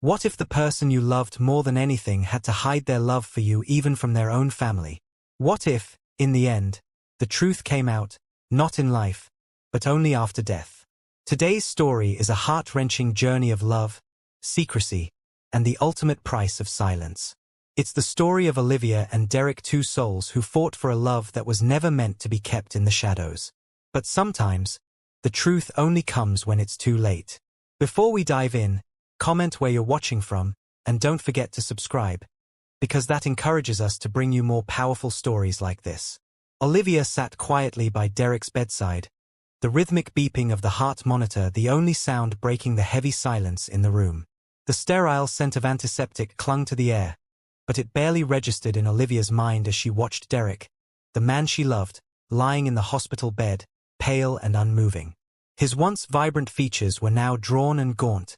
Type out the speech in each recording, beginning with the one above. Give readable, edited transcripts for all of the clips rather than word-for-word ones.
What if the person you loved more than anything had to hide their love for you even from their own family? What if, in the end, the truth came out, not in life, but only after death? Today's story is a heart-wrenching journey of love, secrecy, and the ultimate price of silence. It's the story of Olivia and Derrick, two souls who fought for a love that was never meant to be kept in the shadows. But sometimes, the truth only comes when it's too late. Before we dive in, comment where you're watching from, and don't forget to subscribe, because that encourages us to bring you more powerful stories like this. Olivia sat quietly by Derrick's bedside, the rhythmic beeping of the heart monitor the only sound breaking the heavy silence in the room. The sterile scent of antiseptic clung to the air, but it barely registered in Olivia's mind as she watched Derrick, the man she loved, lying in the hospital bed, pale and unmoving. His once vibrant features were now drawn and gaunt,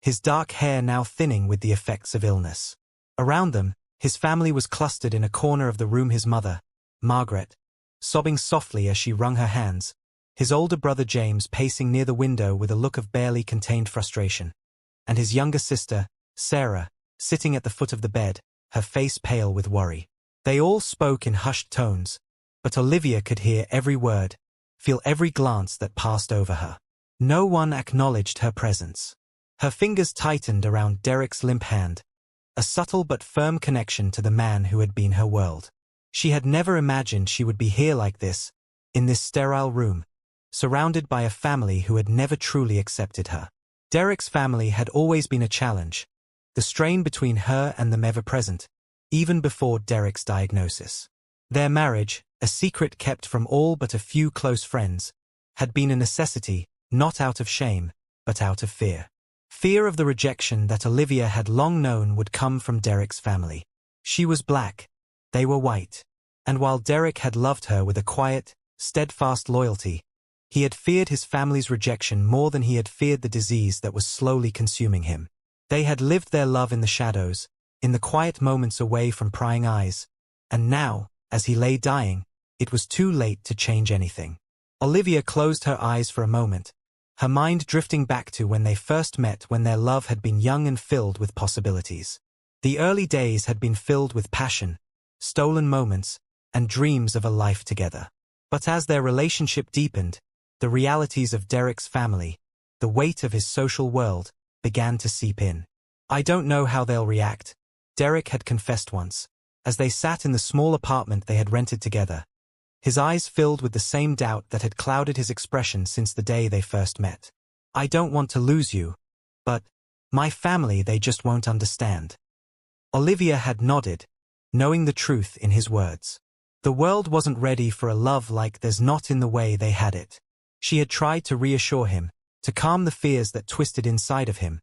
his dark hair now thinning with the effects of illness. Around them, his family was clustered in a corner of the room, his mother, Margaret, sobbing softly as she wrung her hands, his older brother James pacing near the window with a look of barely contained frustration, and his younger sister, Sarah, sitting at the foot of the bed, her face pale with worry. They all spoke in hushed tones, but Olivia could hear every word, feel every glance that passed over her. No one acknowledged her presence. Her fingers tightened around Derrick's limp hand, a subtle but firm connection to the man who had been her world. She had never imagined she would be here like this, in this sterile room, surrounded by a family who had never truly accepted her. Derrick's family had always been a challenge, the strain between her and them ever present, even before Derrick's diagnosis. Their marriage, a secret kept from all but a few close friends, had been a necessity, not out of shame, but out of fear. Fear of the rejection that Olivia had long known would come from Derrick's family. She was black, they were white, and while Derrick had loved her with a quiet, steadfast loyalty, he had feared his family's rejection more than he had feared the disease that was slowly consuming him. They had lived their love in the shadows, in the quiet moments away from prying eyes, and now, as he lay dying, it was too late to change anything. Olivia closed her eyes for a moment, her mind drifting back to when they first met, when their love had been young and filled with possibilities. The early days had been filled with passion, stolen moments, and dreams of a life together. But as their relationship deepened, the realities of Derrick's family, the weight of his social world, began to seep in. "I don't know how they'll react," Derrick had confessed once, as they sat in the small apartment they had rented together, his eyes filled with the same doubt that had clouded his expression since the day they first met. "I don't want to lose you, but my family, they just won't understand." Olivia had nodded, knowing the truth in his words. The world wasn't ready for a love like theirs, not in the way they had it. She had tried to reassure him, to calm the fears that twisted inside of him,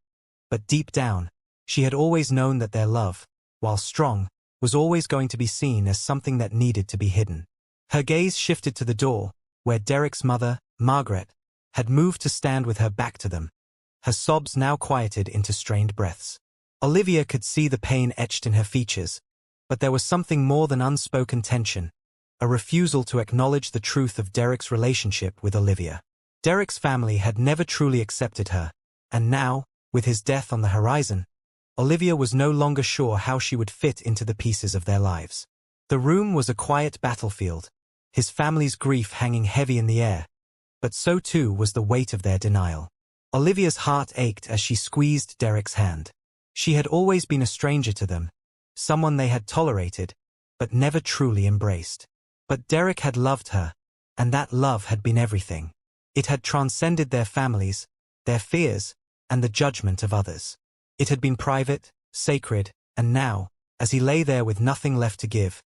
but deep down, she had always known that their love, while strong, was always going to be seen as something that needed to be hidden. Her gaze shifted to the door, where Derrick's mother, Margaret, had moved to stand with her back to them, her sobs now quieted into strained breaths. Olivia could see the pain etched in her features, but there was something more than unspoken tension, a refusal to acknowledge the truth of Derrick's relationship with Olivia. Derrick's family had never truly accepted her, and now, with his death on the horizon, Olivia was no longer sure how she would fit into the pieces of their lives. The room was a quiet battlefield, his family's grief hanging heavy in the air, but so too was the weight of their denial. Olivia's heart ached as she squeezed Derrick's hand. She had always been a stranger to them, someone they had tolerated, but never truly embraced. But Derrick had loved her, and that love had been everything. It had transcended their families, their fears, and the judgment of others. It had been private, sacred, and now, as he lay there with nothing left to give,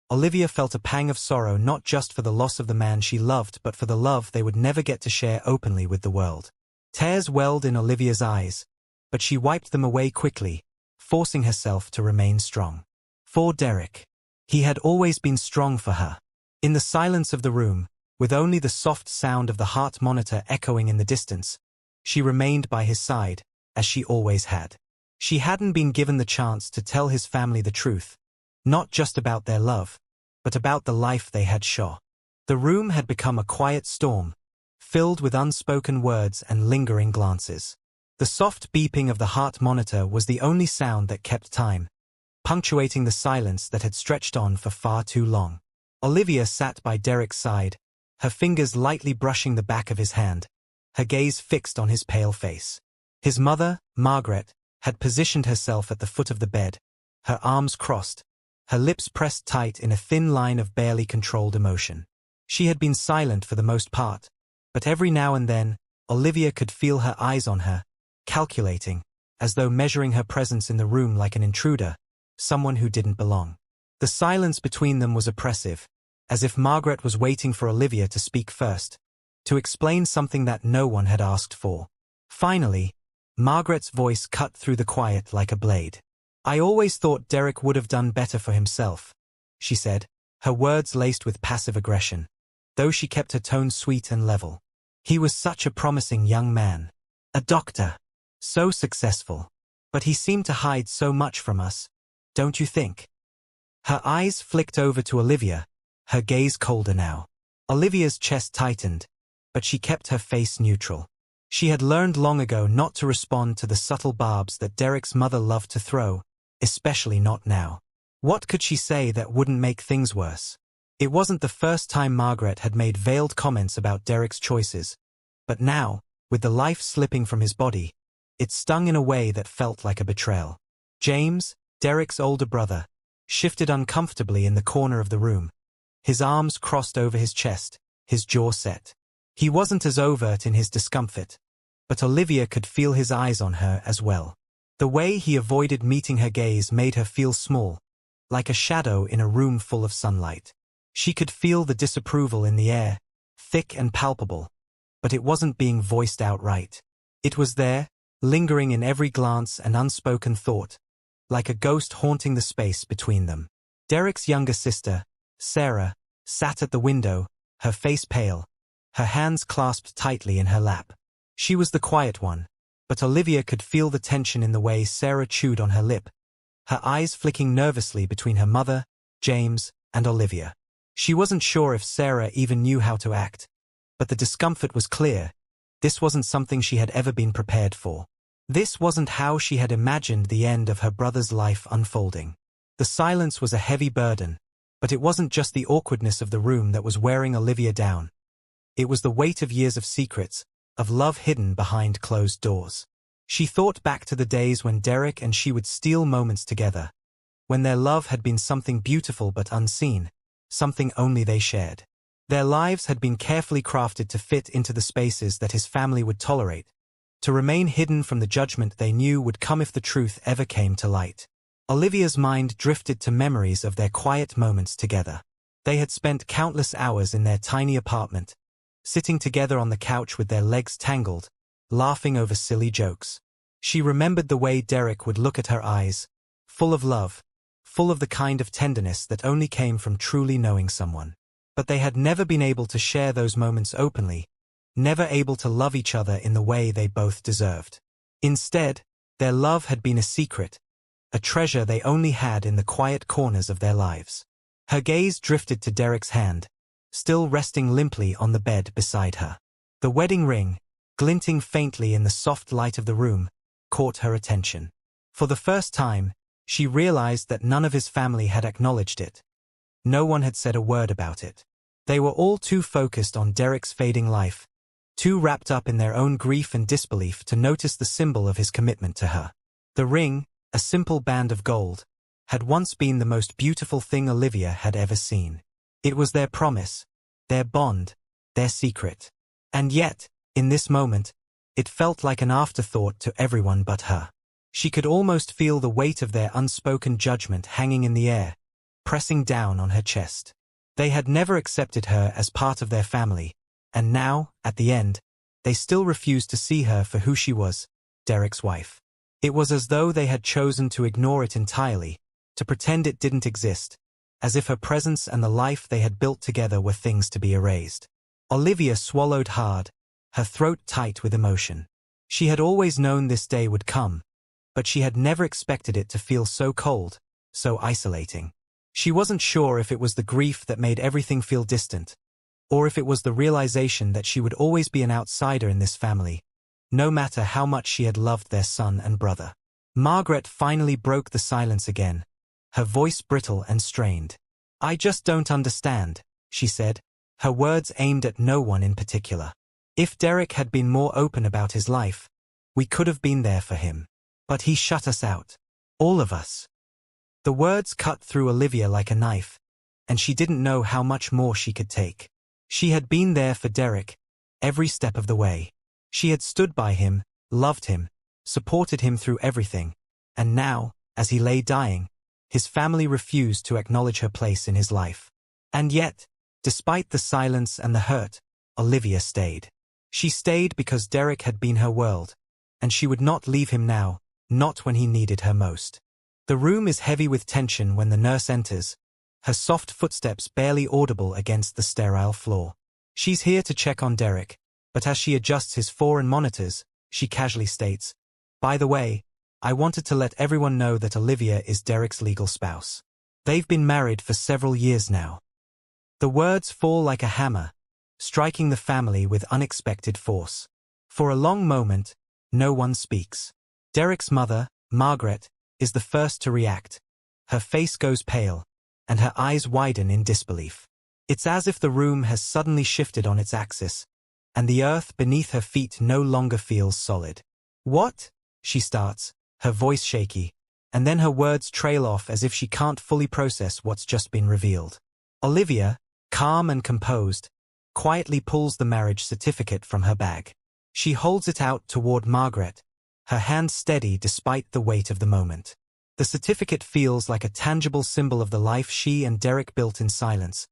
Olivia felt a pang of sorrow, not just for the loss of the man she loved, but for the love they would never get to share openly with the world. Tears welled in Olivia's eyes, but she wiped them away quickly, forcing herself to remain strong. For Derrick, he had always been strong for her. In the silence of the room, with only the soft sound of the heart monitor echoing in the distance, she remained by his side, as she always had. She hadn't been given the chance to tell his family the truth, not just about their love, but about the life they had shot. The room had become a quiet storm, filled with unspoken words and lingering glances. The soft beeping of the heart monitor was the only sound that kept time, punctuating the silence that had stretched on for far too long. Olivia sat by Derrick's side, her fingers lightly brushing the back of his hand, her gaze fixed on his pale face. His mother, Margaret, had positioned herself at the foot of the bed, her arms crossed, her lips pressed tight in a thin line of barely controlled emotion. She had been silent for the most part, but every now and then, Olivia could feel her eyes on her, calculating, as though measuring her presence in the room like an intruder, someone who didn't belong. The silence between them was oppressive, as if Margaret was waiting for Olivia to speak first, to explain something that no one had asked for. Finally, Margaret's voice cut through the quiet like a blade. "I always thought Derrick would have done better for himself," she said, her words laced with passive aggression, though she kept her tone sweet and level. "He was such a promising young man. A doctor. So successful. But he seemed to hide so much from us, don't you think?" Her eyes flicked over to Olivia, her gaze colder now. Olivia's chest tightened, but she kept her face neutral. She had learned long ago not to respond to the subtle barbs that Derrick's mother loved to throw, especially not now. What could she say that wouldn't make things worse? It wasn't the first time Margaret had made veiled comments about Derrick's choices, but now, with the life slipping from his body, it stung in a way that felt like a betrayal. James, Derrick's older brother, shifted uncomfortably in the corner of the room, his arms crossed over his chest, his jaw set. He wasn't as overt in his discomfort, but Olivia could feel his eyes on her as well. The way he avoided meeting her gaze made her feel small, like a shadow in a room full of sunlight. She could feel the disapproval in the air, thick and palpable, but it wasn't being voiced outright. It was there, lingering in every glance and unspoken thought, like a ghost haunting the space between them. Derrick's younger sister, Sarah, sat at the window, her face pale, her hands clasped tightly in her lap. She was the quiet one, but Olivia could feel the tension in the way Sarah chewed on her lip, her eyes flicking nervously between her mother, James, and Olivia. She wasn't sure if Sarah even knew how to act, but the discomfort was clear. This wasn't something she had ever been prepared for. This wasn't how she had imagined the end of her brother's life unfolding. The silence was a heavy burden, but it wasn't just the awkwardness of the room that was wearing Olivia down. It was the weight of years of secrets, of love hidden behind closed doors. She thought back to the days when Derrick and she would steal moments together, when their love had been something beautiful but unseen, something only they shared. Their lives had been carefully crafted to fit into the spaces that his family would tolerate, to remain hidden from the judgment they knew would come if the truth ever came to light. Olivia's mind drifted to memories of their quiet moments together. They had spent countless hours in their tiny apartment, sitting together on the couch with their legs tangled, laughing over silly jokes. She remembered the way Derrick would look at her eyes, full of love, full of the kind of tenderness that only came from truly knowing someone. But they had never been able to share those moments openly, never able to love each other in the way they both deserved. Instead, their love had been a secret, a treasure they only had in the quiet corners of their lives. Her gaze drifted to Derrick's hand, still resting limply on the bed beside her. The wedding ring, glinting faintly in the soft light of the room, caught her attention. For the first time, she realized that none of his family had acknowledged it. No one had said a word about it. They were all too focused on Derrick's fading life, too wrapped up in their own grief and disbelief to notice the symbol of his commitment to her. The ring, a simple band of gold, had once been the most beautiful thing Olivia had ever seen. It was their promise, their bond, their secret. And yet, in this moment, it felt like an afterthought to everyone but her. She could almost feel the weight of their unspoken judgment hanging in the air, pressing down on her chest. They had never accepted her as part of their family, and now, at the end, they still refused to see her for who she was, Derrick's wife. It was as though they had chosen to ignore it entirely, to pretend it didn't exist, as if her presence and the life they had built together were things to be erased. Olivia swallowed hard, her throat tight with emotion. She had always known this day would come, but she had never expected it to feel so cold, so isolating. She wasn't sure if it was the grief that made everything feel distant, or if it was the realization that she would always be an outsider in this family, no matter how much she had loved their son and brother. Margaret finally broke the silence again, her voice brittle and strained. "I just don't understand," she said, her words aimed at no one in particular. "If Derrick had been more open about his life, we could have been there for him. But he shut us out. All of us." The words cut through Olivia like a knife, and she didn't know how much more she could take. She had been there for Derrick, every step of the way. She had stood by him, loved him, supported him through everything, and now, as he lay dying, his family refused to acknowledge her place in his life. And yet, despite the silence and the hurt, Olivia stayed. She stayed because Derrick had been her world, and she would not leave him now, not when he needed her most. The room is heavy with tension when the nurse enters, her soft footsteps barely audible against the sterile floor. She's here to check on Derrick, but as she adjusts his foreign monitors, she casually states, "By the way, I wanted to let everyone know that Olivia is Derrick's legal spouse. They've been married for several years now." The words fall like a hammer, striking the family with unexpected force. For a long moment, no one speaks. Derrick's mother, Margaret, is the first to react. Her face goes pale, and her eyes widen in disbelief. It's as if the room has suddenly shifted on its axis, and the earth beneath her feet no longer feels solid. "What?" she starts, her voice shaky, and then her words trail off as if she can't fully process what's just been revealed. Olivia, calm and composed, quietly pulls the marriage certificate from her bag. She holds it out toward Margaret, her hand steady despite the weight of the moment. The certificate feels like a tangible symbol of the life she and Derrick built in silence,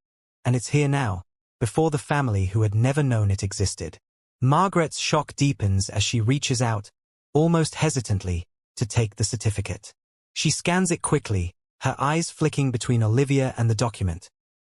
and it's here now, before the family who had never known it existed. Margaret's shock deepens as she reaches out, almost hesitantly, to take the certificate. She scans it quickly, her eyes flicking between Olivia and the document,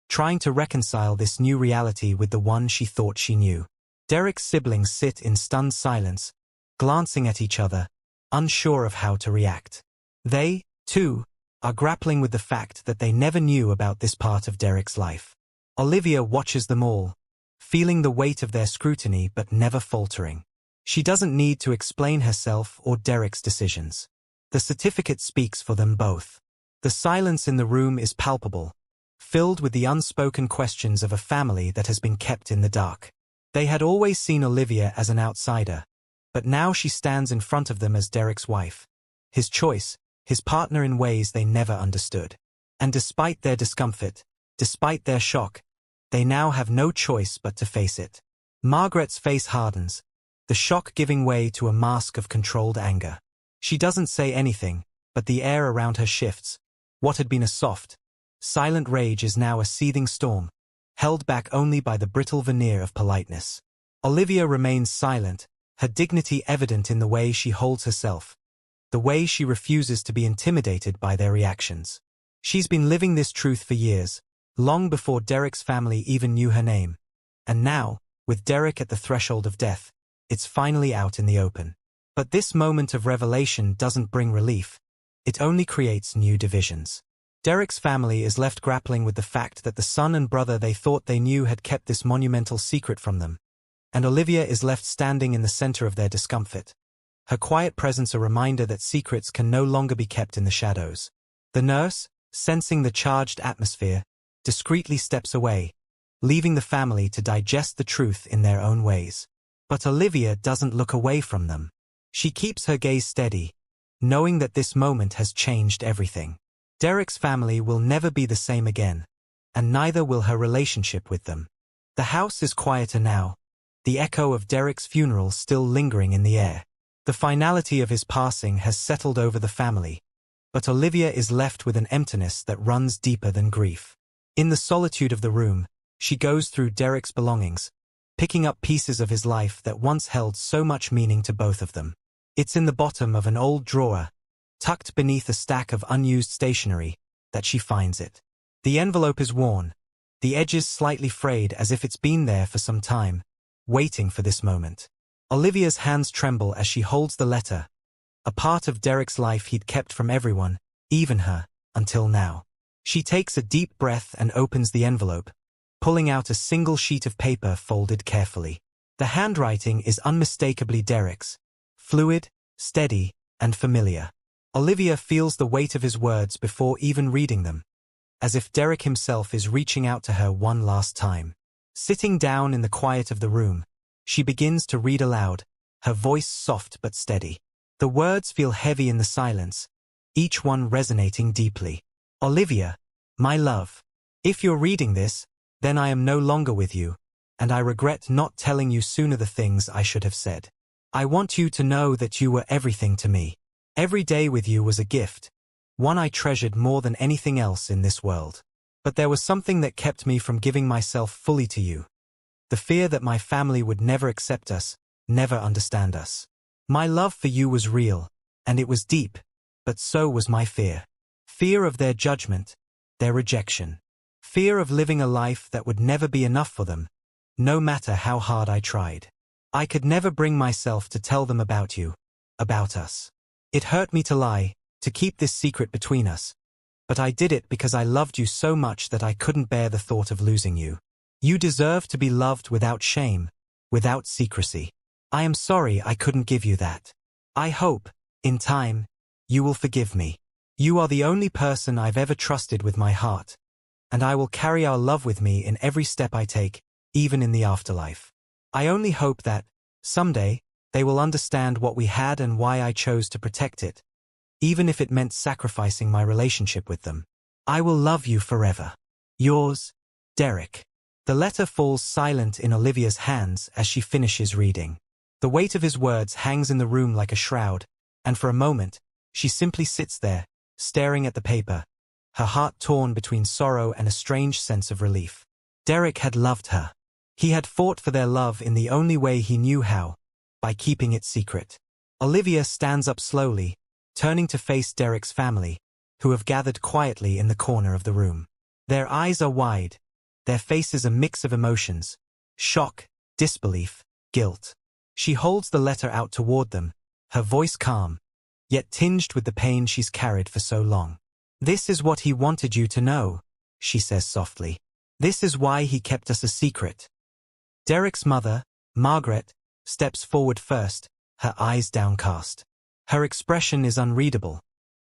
trying to reconcile this new reality with the one she thought she knew. Derrick's siblings sit in stunned silence, glancing at each other, unsure of how to react. They, too, are grappling with the fact that they never knew about this part of Derrick's life. Olivia watches them all, feeling the weight of their scrutiny but never faltering. She doesn't need to explain herself or Derrick's decisions. The certificate speaks for them both. The silence in the room is palpable, filled with the unspoken questions of a family that has been kept in the dark. They had always seen Olivia as an outsider, but now she stands in front of them as Derrick's wife, his choice, his partner in ways they never understood. And despite their discomfort, despite their shock, they now have no choice but to face it. Margaret's face hardens, the shock giving way to a mask of controlled anger. She doesn't say anything, but the air around her shifts. What had been a soft, silent rage is now a seething storm, held back only by the brittle veneer of politeness. Olivia remains silent, her dignity evident in the way she holds herself, the way she refuses to be intimidated by their reactions. She's been living this truth for years, long before Derrick's family even knew her name. And now, with Derrick at the threshold of death, it's finally out in the open. But this moment of revelation doesn't bring relief. It only creates new divisions. Derrick's family is left grappling with the fact that the son and brother they thought they knew had kept this monumental secret from them. And Olivia is left standing in the center of their discomfort. Her quiet presence a reminder that secrets can no longer be kept in the shadows. The nurse, sensing the charged atmosphere, discreetly steps away, leaving the family to digest the truth in their own ways. But Olivia doesn't look away from them. She keeps her gaze steady, knowing that this moment has changed everything. Derrick's family will never be the same again, and neither will her relationship with them. The house is quieter now, the echo of Derrick's funeral still lingering in the air. The finality of his passing has settled over the family, but Olivia is left with an emptiness that runs deeper than grief. In the solitude of the room, she goes through Derrick's belongings, picking up pieces of his life that once held so much meaning to both of them. It's in the bottom of an old drawer, tucked beneath a stack of unused stationery, that she finds it. The envelope is worn, the edges slightly frayed as if it's been there for some time, waiting for this moment. Olivia's hands tremble as she holds the letter, a part of Derrick's life he'd kept from everyone, even her, until now. She takes a deep breath and opens the envelope, pulling out a single sheet of paper folded carefully. The handwriting is unmistakably Derrick's, fluid, steady, and familiar. Olivia feels the weight of his words before even reading them, as if Derrick himself is reaching out to her one last time. Sitting down in the quiet of the room, she begins to read aloud, her voice soft but steady. The words feel heavy in the silence, each one resonating deeply. Olivia, my love, if you're reading this, then I am no longer with you, and I regret not telling you sooner the things I should have said. I want you to know that you were everything to me. Every day with you was a gift, one I treasured more than anything else in this world. But there was something that kept me from giving myself fully to you. The fear that my family would never accept us, never understand us. My love for you was real, and it was deep, but so was my fear. Fear of their judgment, their rejection. Fear of living a life that would never be enough for them, no matter how hard I tried. I could never bring myself to tell them about you, about us. It hurt me to lie, to keep this secret between us. But I did it because I loved you so much that I couldn't bear the thought of losing you. You deserve to be loved without shame, without secrecy. I am sorry I couldn't give you that. I hope, in time, you will forgive me. You are the only person I've ever trusted with my heart, and I will carry our love with me in every step I take, even in the afterlife. I only hope that, someday, they will understand what we had and why I chose to protect it, even if it meant sacrificing my relationship with them. I will love you forever. Yours, Derrick. The letter falls silent in Olivia's hands as she finishes reading. The weight of his words hangs in the room like a shroud, and for a moment, she simply sits there, staring at the paper, her heart torn between sorrow and a strange sense of relief. Derrick had loved her. He had fought for their love in the only way he knew how, by keeping it secret. Olivia stands up slowly, turning to face Derrick's family, who have gathered quietly in the corner of the room. Their eyes are wide, their faces a mix of emotions: shock, disbelief, guilt. She holds the letter out toward them, her voice calm, yet tinged with the pain she's carried for so long. This is what he wanted you to know, she says softly. This is why he kept us a secret. Derrick's mother, Margaret, steps forward first, her eyes downcast. Her expression is unreadable,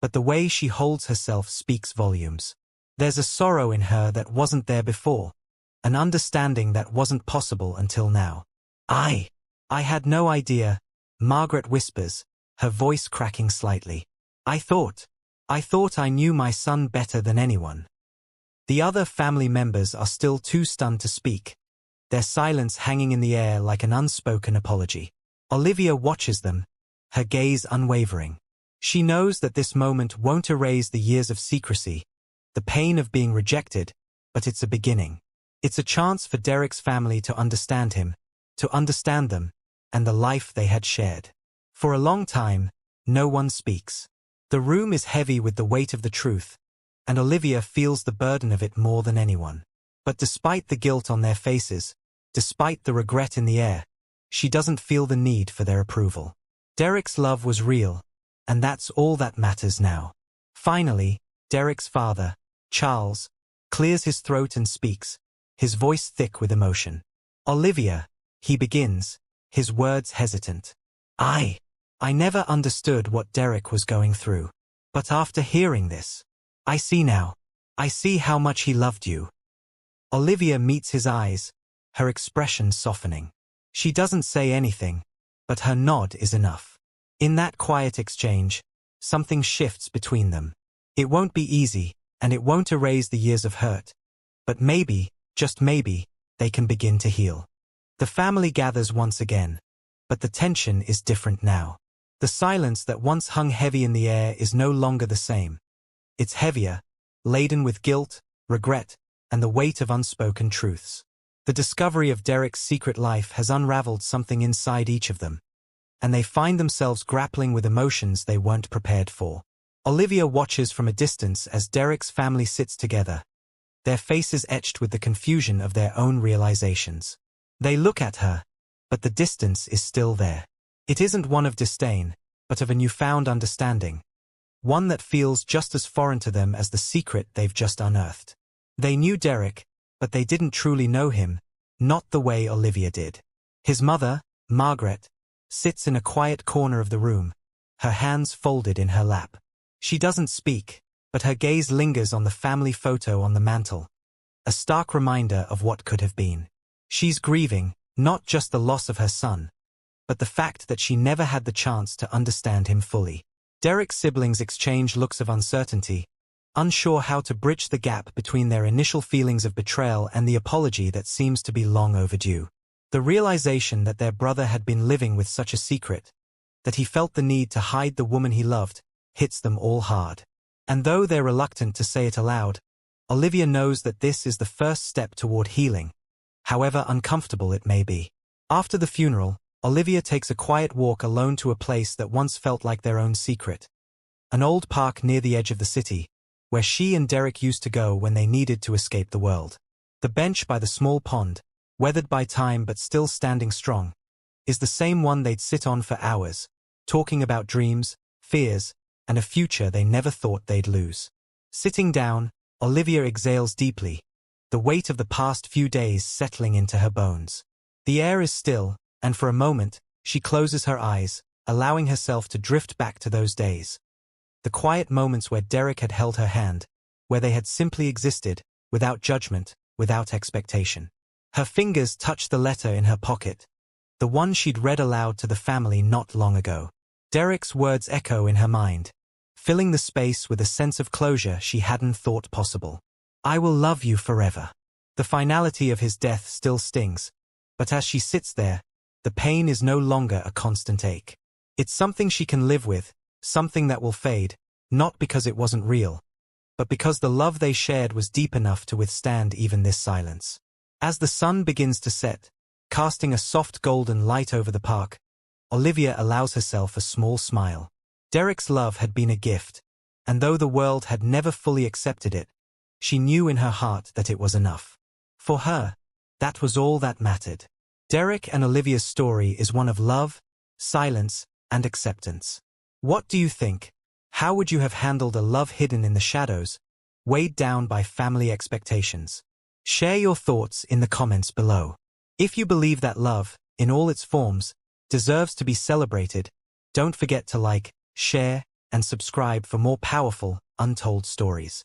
but the way she holds herself speaks volumes. There's a sorrow in her that wasn't there before, an understanding that wasn't possible until now. I had no idea, Margaret whispers, her voice cracking slightly. I thought I knew my son better than anyone. The other family members are still too stunned to speak, their silence hanging in the air like an unspoken apology. Olivia watches them, her gaze unwavering. She knows that this moment won't erase the years of secrecy, the pain of being rejected, but it's a beginning. It's a chance for Derrick's family to understand him, to understand them, and the life they had shared. For a long time, no one speaks. The room is heavy with the weight of the truth, and Olivia feels the burden of it more than anyone. But despite the guilt on their faces, despite the regret in the air, she doesn't feel the need for their approval. Derrick's love was real, and that's all that matters now. Finally, Derrick's father, Charles, clears his throat and speaks, his voice thick with emotion. Olivia, he begins, his words hesitant. I never understood what Derrick was going through. But after hearing this, I see now. I see how much he loved you. Olivia meets his eyes, her expression softening. She doesn't say anything, but her nod is enough. In that quiet exchange, something shifts between them. It won't be easy, and it won't erase the years of hurt. But maybe, just maybe, they can begin to heal. The family gathers once again, but the tension is different now. The silence that once hung heavy in the air is no longer the same. It's heavier, laden with guilt, regret, and the weight of unspoken truths. The discovery of Derrick's secret life has unraveled something inside each of them, and they find themselves grappling with emotions they weren't prepared for. Olivia watches from a distance as Derrick's family sits together, their faces etched with the confusion of their own realizations. They look at her, but the distance is still there. It isn't one of disdain, but of a newfound understanding, one that feels just as foreign to them as the secret they've just unearthed. They knew Derrick, but they didn't truly know him, not the way Olivia did. His mother, Margaret, sits in a quiet corner of the room, her hands folded in her lap. She doesn't speak, but her gaze lingers on the family photo on the mantel, a stark reminder of what could have been. She's grieving, not just the loss of her son, but the fact that she never had the chance to understand him fully. Derrick's siblings exchange looks of uncertainty, unsure how to bridge the gap between their initial feelings of betrayal and the apology that seems to be long overdue. The realization that their brother had been living with such a secret, that he felt the need to hide the woman he loved, hits them all hard. And though they're reluctant to say it aloud, Olivia knows that this is the first step toward healing, however uncomfortable it may be. After the funeral, Olivia takes a quiet walk alone to a place that once felt like their own secret. An old park near the edge of the city, where she and Derrick used to go when they needed to escape the world. The bench by the small pond, weathered by time but still standing strong, is the same one they'd sit on for hours, talking about dreams, fears, and a future they never thought they'd lose. Sitting down, Olivia exhales deeply, the weight of the past few days settling into her bones. The air is still, and for a moment, she closes her eyes, allowing herself to drift back to those days. The quiet moments where Derrick had held her hand, where they had simply existed, without judgment, without expectation. Her fingers touch the letter in her pocket, the one she'd read aloud to the family not long ago. Derrick's words echo in her mind, filling the space with a sense of closure she hadn't thought possible. "I will love you forever." The finality of his death still stings, but as she sits there, the pain is no longer a constant ache. It's something she can live with, something that will fade, not because it wasn't real, but because the love they shared was deep enough to withstand even this silence. As the sun begins to set, casting a soft golden light over the park, Olivia allows herself a small smile. Derrick's love had been a gift, and though the world had never fully accepted it, she knew in her heart that it was enough. For her, that was all that mattered. Derrick and Olivia's story is one of love, silence, and acceptance. What do you think? How would you have handled a love hidden in the shadows, weighed down by family expectations? Share your thoughts in the comments below. If you believe that love, in all its forms, deserves to be celebrated, don't forget to like, share, and subscribe for more powerful, untold stories.